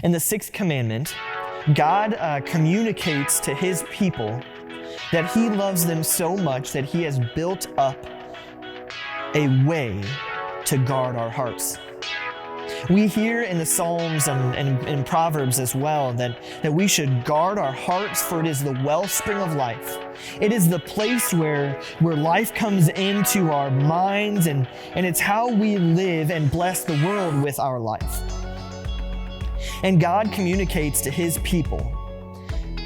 In the Sixth Commandment, God communicates to his people that he loves them so much that he has built up a way to guard our hearts. We hear in the Psalms and in Proverbs as well that we should guard our hearts, for it is the wellspring of life. It is the place where life comes into our minds, and it's how we live and bless the world with our life. And God communicates to his people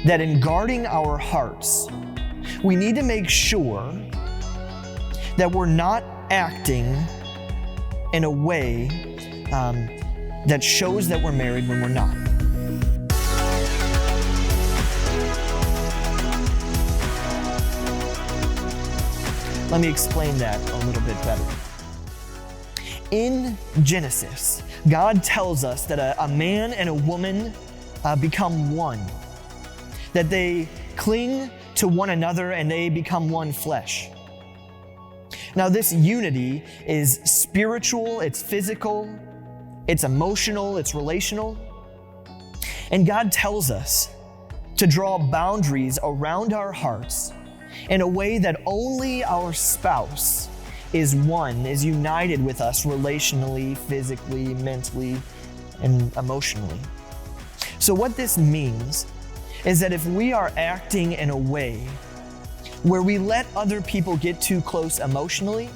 that in guarding our hearts, we need to make sure that we're not acting in a way that shows that we're married when we're not. Let me explain that a little bit better. In Genesis, God tells us that a man and a woman become one, that they cling to one another and they become one flesh. Now, this unity is spiritual, it's physical, it's emotional, it's relational. And God tells us to draw boundaries around our hearts in a way that only our spouse is one, is united with us relationally, physically, mentally, and emotionally. So what this means is that if we are acting in a way where we let other people get too close emotionally,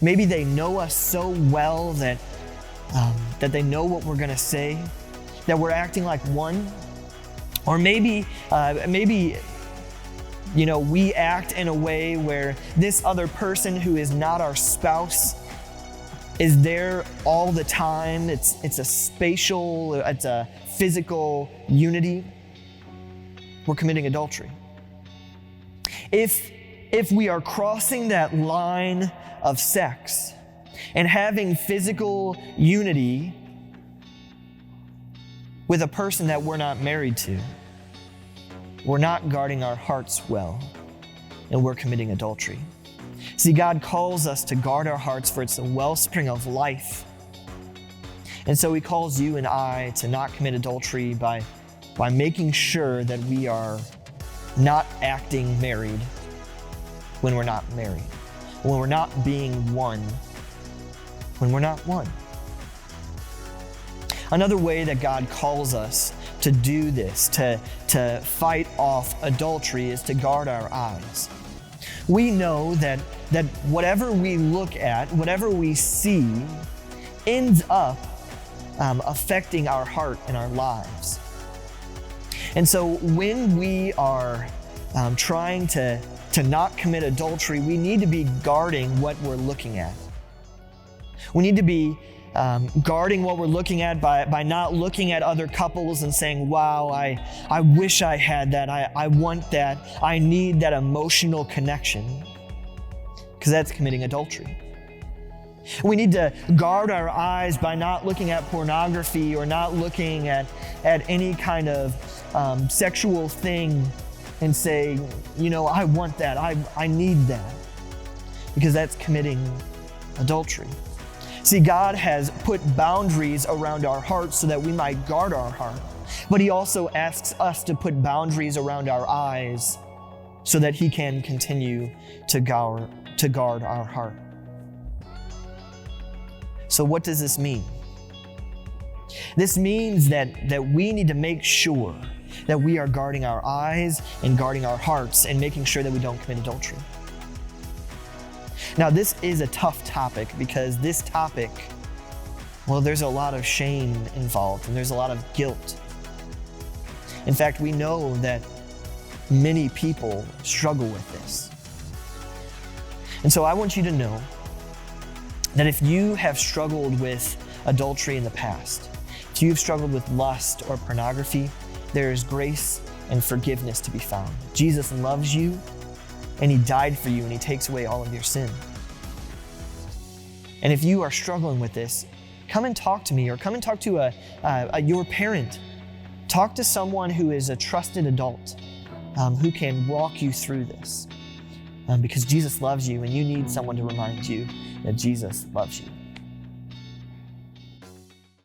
maybe they know us so well that they know what we're gonna say, that we're acting like one, or maybe we act in a way where this other person who is not our spouse is there all the time. It's a spatial, it's a physical unity. We're committing adultery. If we are crossing that line of sex and having physical unity with a person that we're not married to, we're not guarding our hearts well, and we're committing adultery. See, God calls us to guard our hearts, for it's the wellspring of life. And so he calls you and I to not commit adultery by making sure that we are not acting married when we're not married, when we're not being one, when we're not one. Another way that God calls us to do this, to fight off adultery, is to guard our eyes. We know that whatever we look at, whatever we see, ends up affecting our heart and our lives. And so when we are trying to not commit adultery, we need to be guarding what we're looking at. We need to be guarding what we're looking at by not looking at other couples and saying, wow, I wish I had that, I want that, I need that emotional connection, because that's committing adultery. We need to guard our eyes by not looking at pornography or not looking at any kind of sexual thing and say, I want that, I need that, because that's committing adultery. See, God has put boundaries around our hearts so that we might guard our heart, but he also asks us to put boundaries around our eyes so that he can continue to guard our heart. So what does this mean? This means that we need to make sure that we are guarding our eyes and guarding our hearts and making sure that we don't commit adultery. Now, this is a tough topic because this topic, well, there's a lot of shame involved and there's a lot of guilt. In fact, we know that many people struggle with this. And so I want you to know that if you have struggled with adultery in the past, if you've struggled with lust or pornography, there is grace and forgiveness to be found. Jesus loves you, and he died for you, and he takes away all of your sin. And if you are struggling with this, come and talk to me, or come and talk to your parent. Talk to someone who is a trusted adult who can walk you through this. Because Jesus loves you, and you need someone to remind you that Jesus loves you.